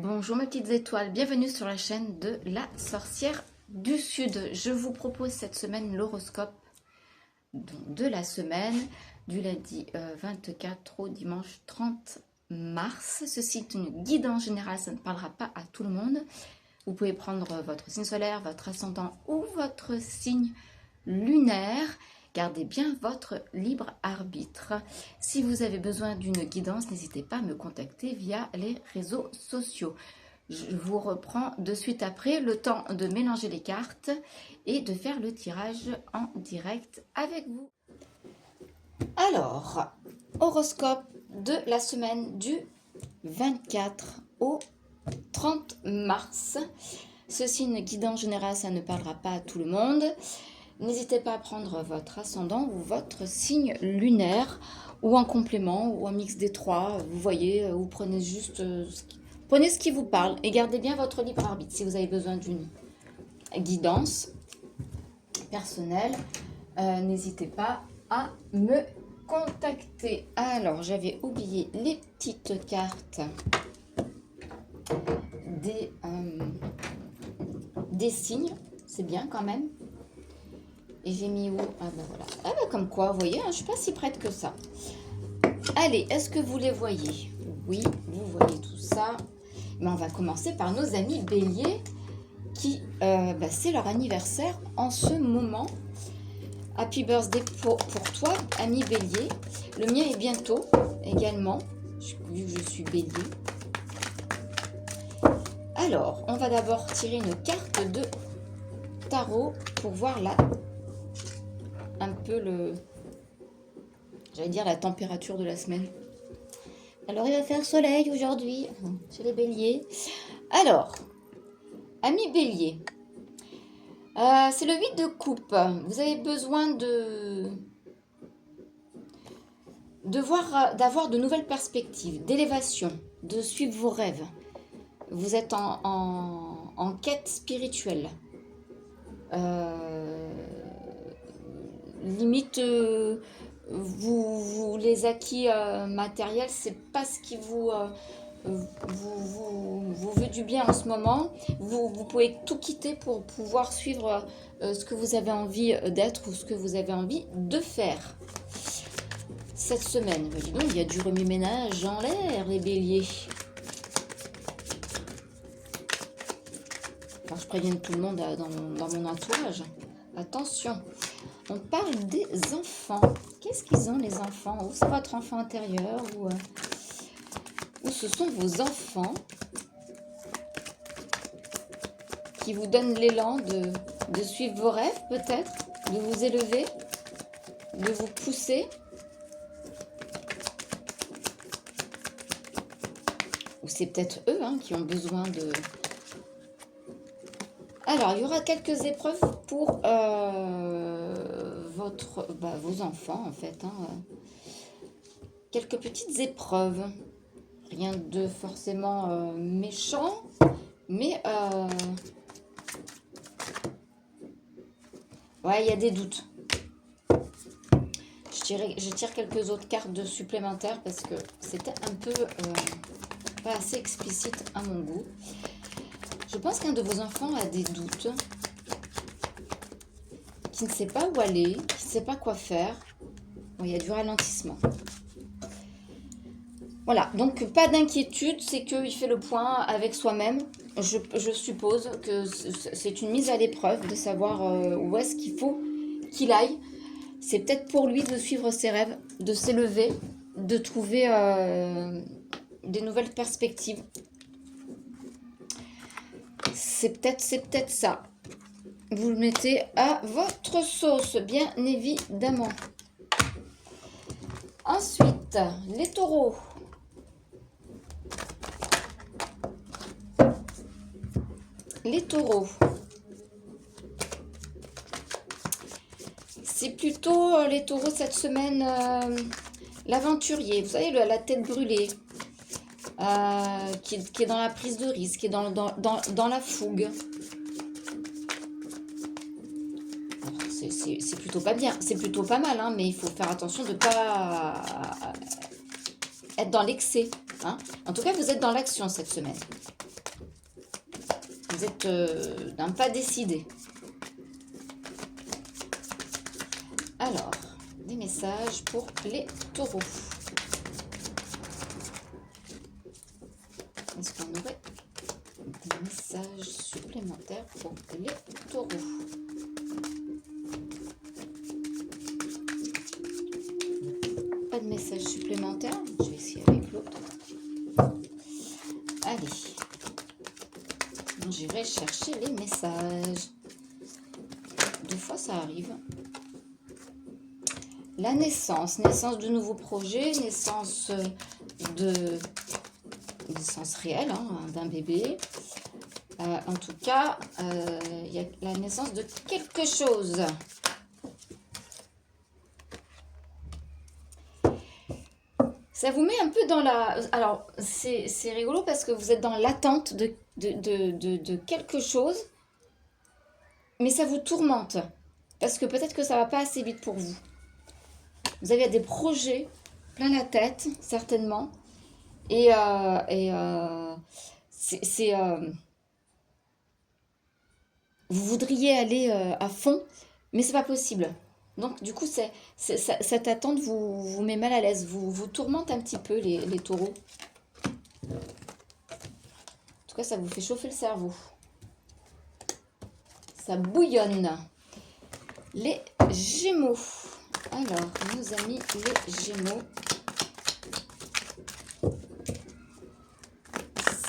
Bonjour mes petites étoiles, bienvenue sur la chaîne de la sorcière du Sud. Je vous propose cette semaine l'horoscope de la semaine du lundi 24 au dimanche 30 mars. Ceci est une guidance générale, ça ne parlera pas à tout le monde. Vous pouvez prendre votre signe solaire, votre ascendant ou votre signe lunaire. Gardez bien votre libre arbitre. Si vous avez besoin d'une guidance, n'hésitez pas à me contacter via les réseaux sociaux. Je vous reprends de suite après, le temps de mélanger les cartes et de faire le tirage en direct avec vous. Alors, horoscope de la semaine du 24 au 30 mars. Ceci est une guidance générale, ça ne parlera pas à tout le monde. N'hésitez pas à prendre votre ascendant ou votre signe lunaire ou en complément ou en mix des trois. Vous voyez, vous prenez juste prenez ce qui vous parle et gardez bien votre libre arbitre. Si vous avez besoin d'une guidance personnelle, n'hésitez pas à me contacter. Alors, j'avais oublié les petites cartes des signes. C'est bien quand même. Et j'ai mis où? Ah ben voilà. Ah ben comme quoi, vous voyez, hein, je ne suis pas si prête que ça. Allez, est-ce que vous les voyez? Oui, vous voyez tout ça. Mais on va commencer par nos amis béliers qui, c'est leur anniversaire en ce moment. Happy birthday pour toi, ami bélier. Le mien est bientôt également, vu que je suis bélier. Alors, on va d'abord tirer une carte de tarot pour voir un peu j'allais dire la température de la semaine. Alors, il va faire soleil aujourd'hui chez les béliers. Alors, amis béliers, c'est le 8 de coupe. Vous avez besoin d'avoir de nouvelles perspectives, d'élévation, de suivre vos rêves. Vous êtes en quête spirituelle. Limite, vous les acquis matériels, c'est pas ce qui vous veut du bien en ce moment. Vous pouvez tout quitter pour pouvoir suivre ce que vous avez envie d'être ou ce que vous avez envie de faire. Cette semaine, dis donc, il y a du remue-ménage en l'air, les béliers. Alors, je préviens tout le monde dans mon entourage. Attention, on parle des enfants. Qu'est-ce qu'ils ont, les enfants? Ou c'est votre enfant intérieur, ou ce sont vos enfants qui vous donnent l'élan de suivre vos rêves, peut-être, de vous élever, de vous pousser. Ou c'est peut-être eux qui ont besoin de... Alors, il y aura quelques épreuves pour vos enfants, en fait. Quelques petites épreuves. Rien de forcément méchant, mais ouais, il y a des doutes. Je tire quelques autres cartes supplémentaires parce que c'était un peu pas assez explicite à mon goût. Je pense qu'un de vos enfants a des doutes, qui ne sait pas où aller, qui ne sait pas quoi faire. Bon, il y a du ralentissement. Voilà, donc pas d'inquiétude, c'est qu'il fait le point avec soi-même. Je suppose que c'est une mise à l'épreuve de savoir où est-ce qu'il faut qu'il aille. C'est peut-être pour lui de suivre ses rêves, de s'élever, de trouver des nouvelles perspectives. C'est peut-être ça. Vous le mettez à votre sauce, bien évidemment. Ensuite, les taureaux. Les taureaux. C'est plutôt les taureaux cette semaine, l'aventurier. Vous savez, la tête brûlée. Qui est dans la prise de risque, qui est dans la fougue. C'est plutôt pas bien, c'est plutôt pas mal, mais il faut faire attention de ne pas être dans l'excès. En tout cas, vous êtes dans l'action cette semaine. Vous êtes d'un pas décidé. Alors, des messages pour les taureaux. Est-ce qu'on aurait des messages supplémentaires pour les taureaux? Pas de message supplémentaire. Je vais essayer avec l'autre. Allez. Sinon, j'irai chercher les messages. Des fois, ça arrive. La naissance. Naissance de nouveaux projets. Naissance réelle d'un bébé. En tout cas, il y a la naissance de quelque chose. Ça vous met un peu dans la... Alors, c'est rigolo parce que vous êtes dans l'attente de quelque chose, mais ça vous tourmente. Parce que peut-être que ça va pas assez vite pour vous. Vous avez des projets plein la tête, certainement. Et vous voudriez aller à fond, mais c'est pas possible. Donc, du coup, cette attente vous met mal à l'aise, vous tourmente un petit peu les taureaux. En tout cas, ça vous fait chauffer le cerveau. Ça bouillonne. Les Gémeaux. Alors, nos amis les Gémeaux.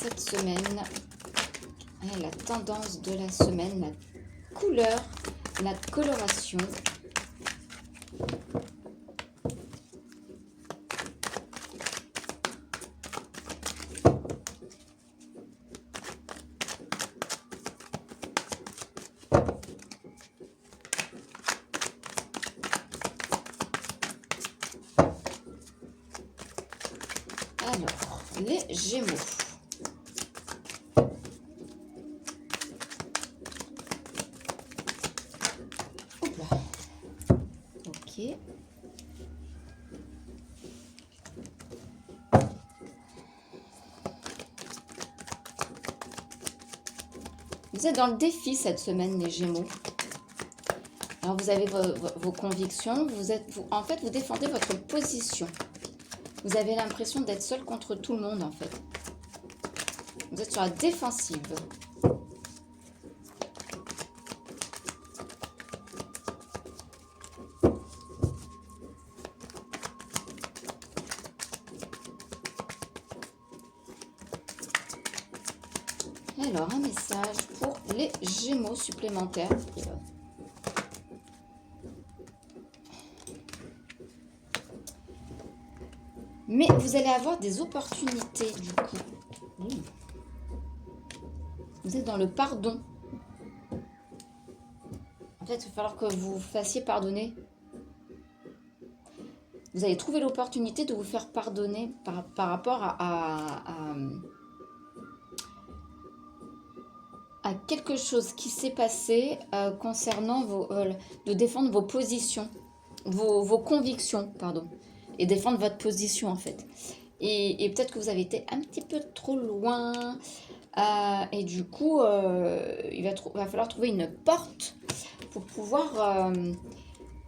Cette semaine, la tendance de la semaine, la couleur, la coloration. Alors, les Gémeaux. Hop là. Ok. Vous êtes dans le défi cette semaine, les Gémeaux. Alors, vous avez vos convictions. En fait, vous défendez votre position. Vous avez l'impression d'être seul contre tout le monde, en fait. Vous êtes sur la défensive. Alors, un message pour les Gémeaux supplémentaires. Mais vous allez avoir des opportunités, du coup. Vous êtes dans le pardon. En fait, il va falloir que vous vous fassiez pardonner. Vous allez trouver l'opportunité de vous faire pardonner par rapport à quelque chose qui s'est passé concernant de défendre vos positions, vos convictions, pardon, et défendre votre position en fait. Et peut-être que vous avez été un petit peu trop loin et du coup, il va falloir trouver une porte pour pouvoir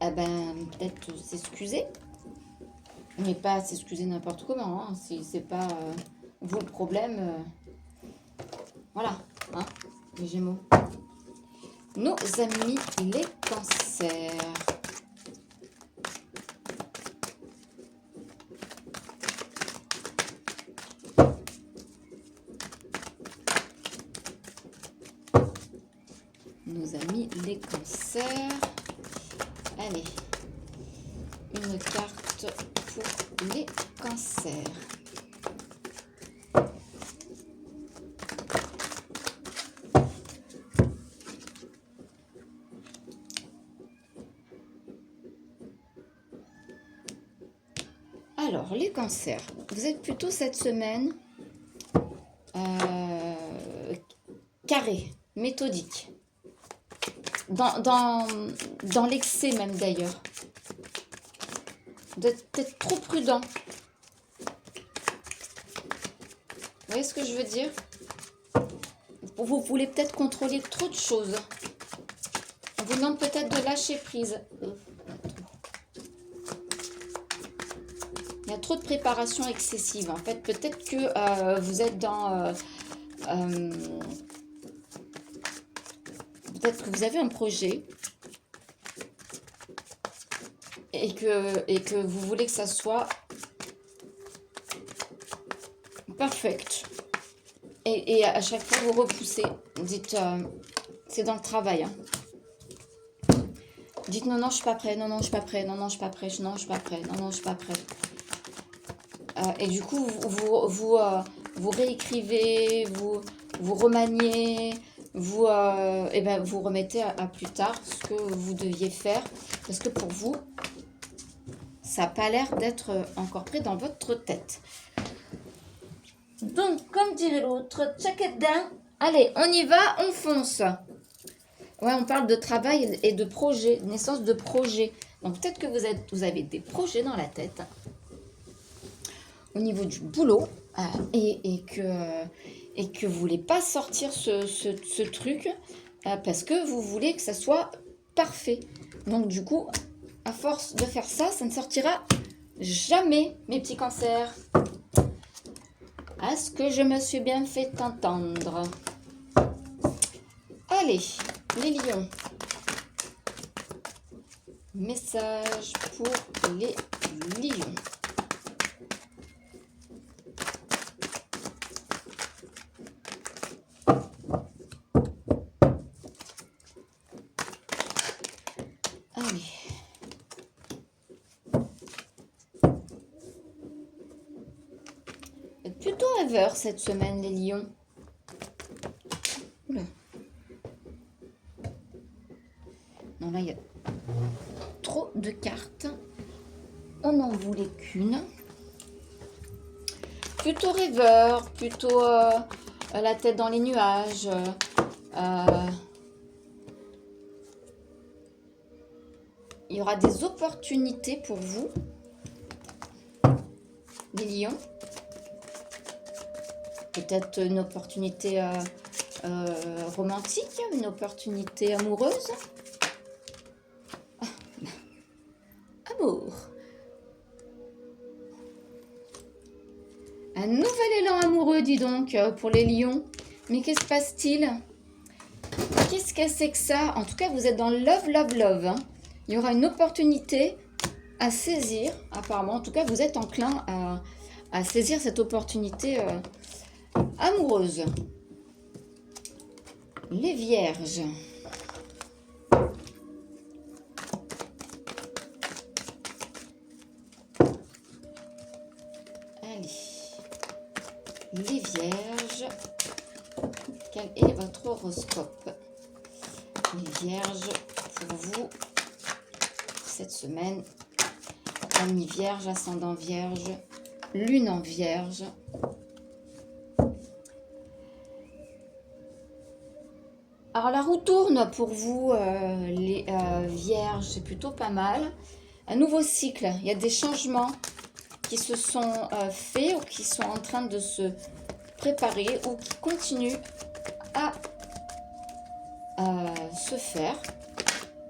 peut-être s'excuser, mais pas s'excuser n'importe comment, hein, si c'est pas vous le problème, voilà, hein. Les Gémeaux. Nos amis les Cancers. Nos amis les Cancers. Allez, une carte pour les Cancers. Alors, les Cancers, vous êtes plutôt cette semaine carré, méthodique, dans l'excès même d'ailleurs. Vous êtes peut-être trop prudent. Vous voyez ce que je veux dire? vous voulez peut-être contrôler trop de choses. On vous demande peut-être de lâcher prise. Il y a trop de préparation excessive. En fait, peut-être que vous êtes dans... peut-être que vous avez un projet et que vous voulez que ça soit perfect. Et à chaque fois, vous repoussez. Dites, c'est dans le travail. Hein. Dites, non, non, je suis pas prêt. Non, non, je suis pas prêt. Non, non, je suis pas prêt. Non, je suis pas prêt. Non, non, je suis pas prêt. Et du coup, vous réécrivez, vous remaniez, vous remettez à plus tard ce que vous deviez faire. Parce que pour vous, ça n'a pas l'air d'être encore prêt dans votre tête. Donc, comme dirait l'autre, check it down. Allez, on y va, on fonce. Ouais, on parle de travail et de projet, naissance de projet. Donc, peut-être que vous avez des projets dans la tête au niveau du boulot et que vous voulez pas sortir ce truc parce que vous voulez que ça soit parfait. Donc, du coup, à force de faire ça, ça ne sortira jamais, mes petits cancers. Est-ce que je me suis bien fait entendre? Allez, les lions. Message pour les lions. Allez. Plutôt rêveur cette semaine, les lions. Oula. Non, là, il y a trop de cartes. On n'en voulait qu'une. Plutôt rêveur, plutôt la tête dans les nuages. Il y aura des opportunités pour vous, les lions. Peut-être une opportunité romantique, une opportunité amoureuse. Amour. Un nouvel élan amoureux, dis donc, pour les lions. Mais qu'est-ce qui se passe-t-il? Qu'est-ce que c'est que ça? En tout cas, vous êtes dans love, love, love. Hein. Il y aura une opportunité à saisir, apparemment. En tout cas, vous êtes enclin à saisir cette opportunité amoureuse. Les vierges. Allez. Les vierges. Quel est votre horoscope? Les vierges, pour vous, cette semaine, ami vierge, ascendant vierge, lune en vierge. Alors la roue tourne pour vous, les vierges, c'est plutôt pas mal. Un nouveau cycle, il y a des changements qui se sont faits ou qui sont en train de se préparer ou qui continuent à se faire.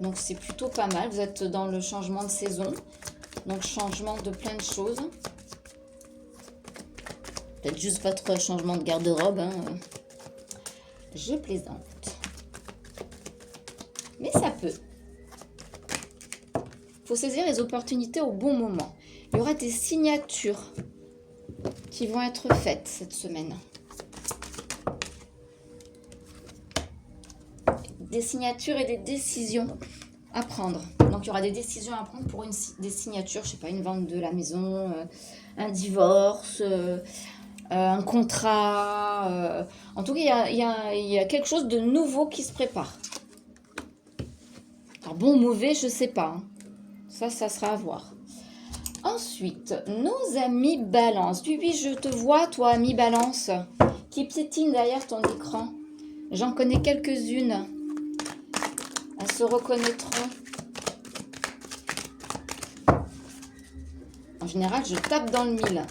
Donc c'est plutôt pas mal, vous êtes dans le changement de saison, donc changement de plein de choses. Peut-être juste votre changement de garde-robe, hein. Je plaisante. Mais ça peut. Il faut saisir les opportunités au bon moment. Il y aura des signatures qui vont être faites cette semaine. Des signatures et des décisions à prendre. Donc, il y aura des décisions à prendre pour des signatures, je sais pas, une vente de la maison, un divorce, un contrat. En tout cas, il y a quelque chose de nouveau qui se prépare. Alors, bon ou mauvais, je sais pas. Hein. Ça sera à voir. Ensuite, nos amis balance. Oui, je te vois, toi, ami balance, qui piétine derrière ton écran. J'en connais quelques-unes. Elles se reconnaîtront. En général, je tape dans le mille.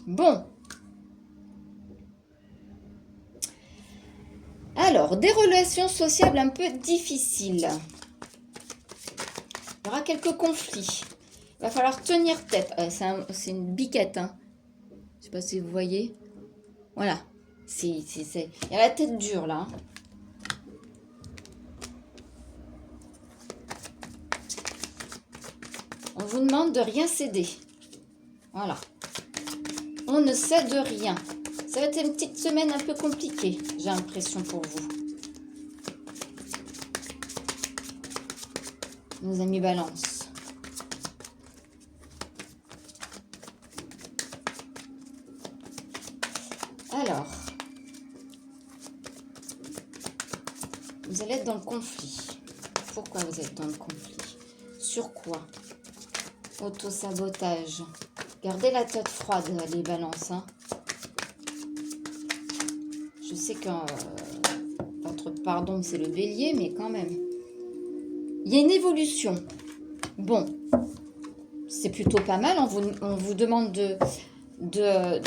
Bon. Alors, des relations sociales un peu difficiles. Il y aura quelques conflits. Il va falloir tenir tête. C'est une biquette. Hein. Je ne sais pas si vous voyez. Voilà. Il y a la tête dure là. Hein. On vous demande de rien céder. Voilà. On ne cède rien. Ça va être une petite semaine un peu compliquée, j'ai l'impression pour vous. Nos amis Balance. Alors, vous allez être dans le conflit. Pourquoi vous êtes dans le conflit? Sur quoi? Auto-sabotage. Gardez la tête froide, les balances. Hein. Je sais que votre pardon, c'est le bélier, mais quand même. Il y a une évolution. Bon, c'est plutôt pas mal. On vous demande de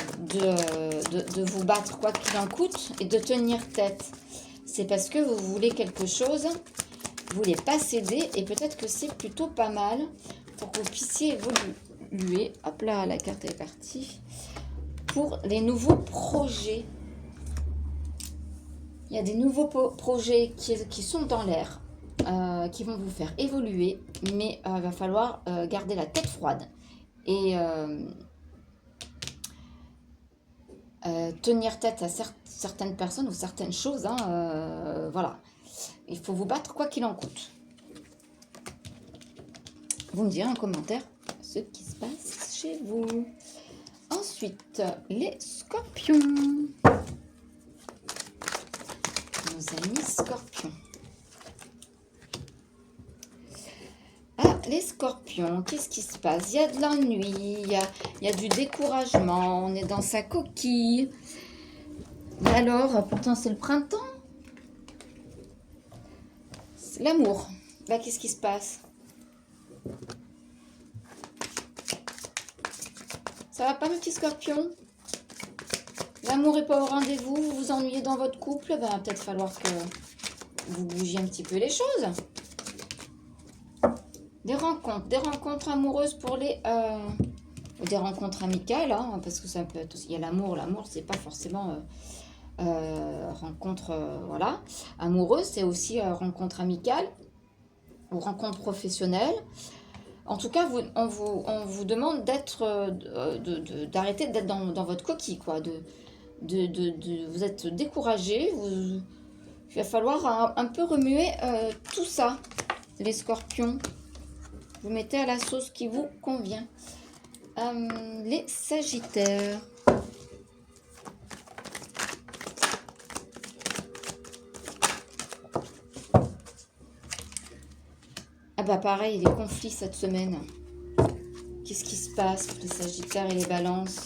vous battre quoi qu'il en coûte et de tenir tête. C'est parce que vous voulez quelque chose, vous voulez pas céder et peut-être que c'est plutôt pas mal pour que vous puissiez évoluer. Hop là, la carte est partie. Pour les nouveaux projets. Il y a des nouveaux projets qui sont dans l'air, qui vont vous faire évoluer, mais il va falloir garder la tête froide et tenir tête à certaines personnes ou certaines choses. Hein, voilà, il faut vous battre quoi qu'il en coûte. Vous me direz en commentaire ce qui se passe chez vous. Ensuite, les scorpions. Nos amis scorpions. Ah, les scorpions, qu'est-ce qui se passe? Il y a de l'ennui, il y a du découragement, on est dans sa coquille. Et alors, pourtant c'est le printemps. L'amour, bah, qu'est-ce qui se passe? Ça va pas, mes petits scorpions? L'amour n'est pas au rendez-vous, vous vous ennuyez dans votre couple, ben, va peut-être falloir que vous bougiez un petit peu les choses. Des rencontres amoureuses pour les... des rencontres amicales, hein, parce que ça peut être... Il y a l'amour, c'est pas forcément rencontre voilà, amoureuse, c'est aussi rencontre amicale ou rencontre professionnelle. En tout cas, on vous demande d'arrêter d'être dans votre coquille, quoi. Vous êtes découragé. Il va falloir un peu remuer tout ça, les scorpions. Vous mettez à la sauce qui vous convient. Les sagittaires. Ah bah pareil, les conflits cette semaine. Qu'est-ce qui se passe pour les sagittaires et les balances?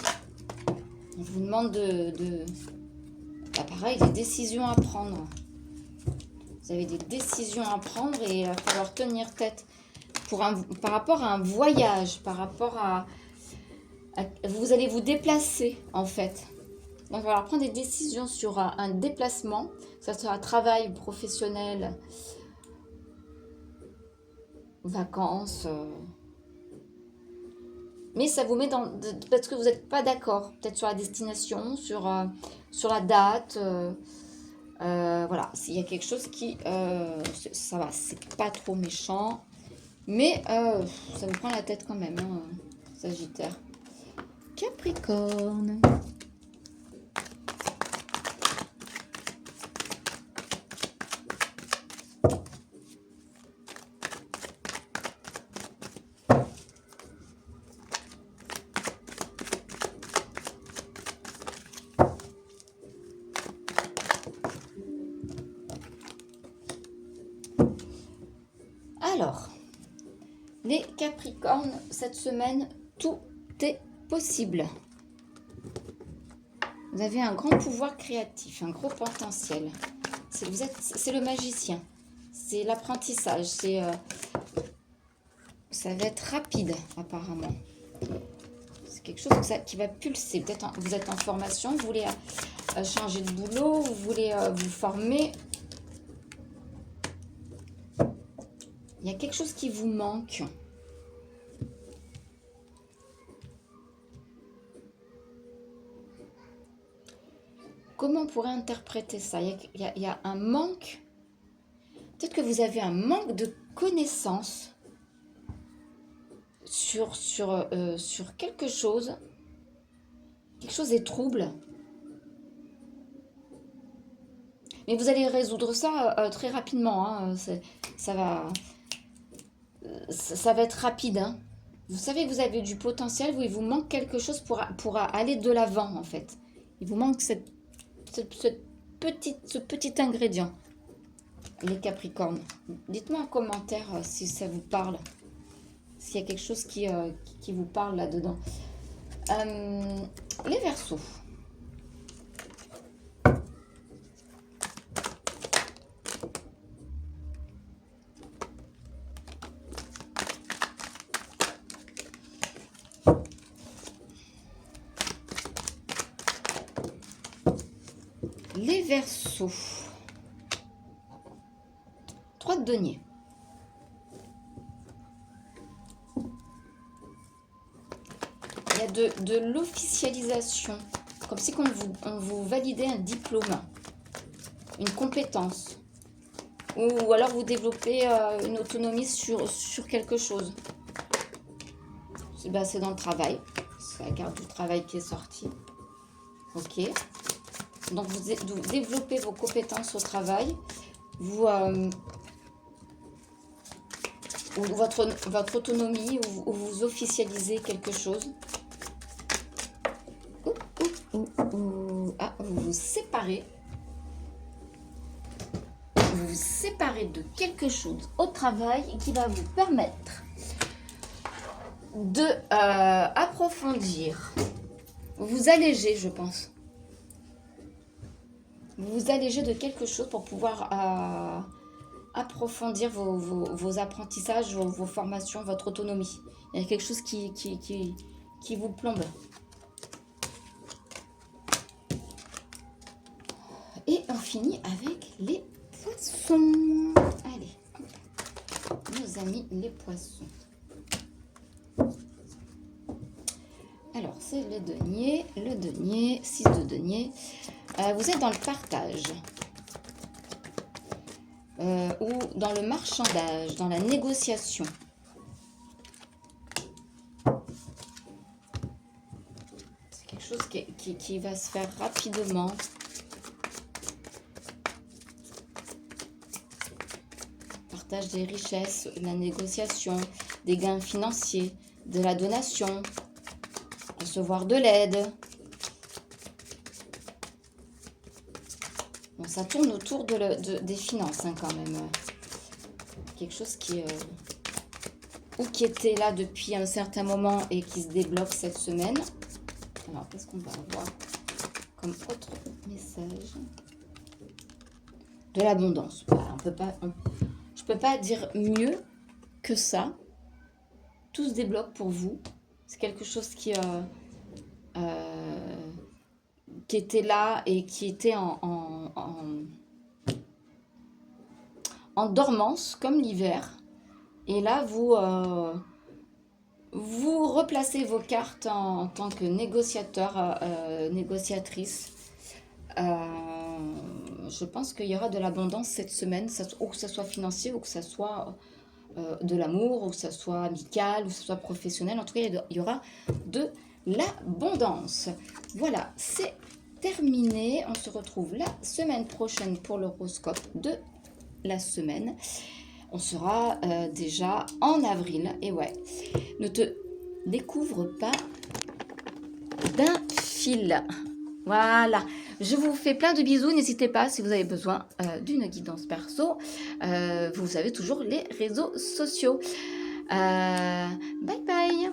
On vous demande bah pareil, des décisions à prendre. Vous avez des décisions à prendre et il va falloir tenir tête. Par rapport à un voyage, par rapport à... Vous allez vous déplacer en fait. Donc il va falloir prendre des décisions sur un déplacement. Ça sera travail professionnel, vacances. Mais ça vous met dans... Parce que vous n'êtes pas d'accord. Peut-être sur la destination, sur la date. Voilà. S'il y a quelque chose qui... ça va, c'est pas trop méchant. Mais ça vous prend la tête quand même, hein, Sagittaire. Capricorne. Alors, les Capricornes, cette semaine, tout est possible. Vous avez un grand pouvoir créatif, un gros potentiel. C'est le magicien. C'est l'apprentissage. Ça va être rapide, apparemment. C'est quelque chose qui va pulser. Peut-être vous êtes en formation, vous voulez changer de boulot, vous voulez vous former. Il y a quelque chose qui vous manque. Comment on pourrait interpréter ça? Il y a un manque. Peut-être que vous avez un manque de connaissances sur quelque chose. Quelque chose est trouble. Mais vous allez résoudre ça très rapidement. Hein. Ça va être rapide. Hein. Vous savez que vous avez du potentiel, il vous manque quelque chose pour aller de l'avant en fait. Il vous manque ce petit ingrédient. Les Capricornes. Dites-moi en commentaire si ça vous parle. S'il y a quelque chose qui vous parle là-dedans. Les Verseaux. Les Verseaux. 3 de denier. Il y a de l'officialisation, comme si on vous validait un diplôme, une compétence, ou alors vous développez une autonomie sur quelque chose. C'est dans le travail, c'est la carte du travail qui est sortie. Ok. Donc vous développez vos compétences au travail, ou votre autonomie, ou vous officialisez quelque chose. Ah, vous vous séparez. Vous vous séparez de quelque chose au travail qui va vous permettre de approfondir. Vous allégez, je pense. Vous allégez de quelque chose pour pouvoir approfondir vos apprentissages, vos formations, votre autonomie. Il y a quelque chose qui vous plombe. Et on finit avec les poissons. Allez, nos amis les poissons. Alors, c'est le denier, 6 de denier. Vous êtes dans le partage. Ou dans le marchandage, dans la négociation. C'est quelque chose qui va se faire rapidement. Partage des richesses, la négociation, des gains financiers, de la donation, recevoir de l'aide. Bon, ça tourne autour des finances hein, quand même. Quelque chose qui était là depuis un certain moment et qui se débloque cette semaine. Alors, qu'est-ce qu'on va avoir comme autre message? De l'abondance. Voilà, je peux pas dire mieux que ça. Tout se débloque pour vous. C'est quelque chose qui était là et qui était en dormance, comme l'hiver. Et là, vous replacez vos cartes en tant que négociateur, négociatrice. Je pense qu'il y aura de l'abondance cette semaine, ou que ce soit financier, ou que ce soit de l'amour, ou que ce soit amical, ou que ce soit professionnel. En tout cas, il y aura de l'abondance. Voilà, c'est terminé. On se retrouve la semaine prochaine pour l'horoscope de la semaine. On sera déjà en avril. Et ouais, ne te découvre pas d'un fil. Voilà, je vous fais plein de bisous. N'hésitez pas si vous avez besoin d'une guidance perso. Vous avez toujours les réseaux sociaux. Bye bye.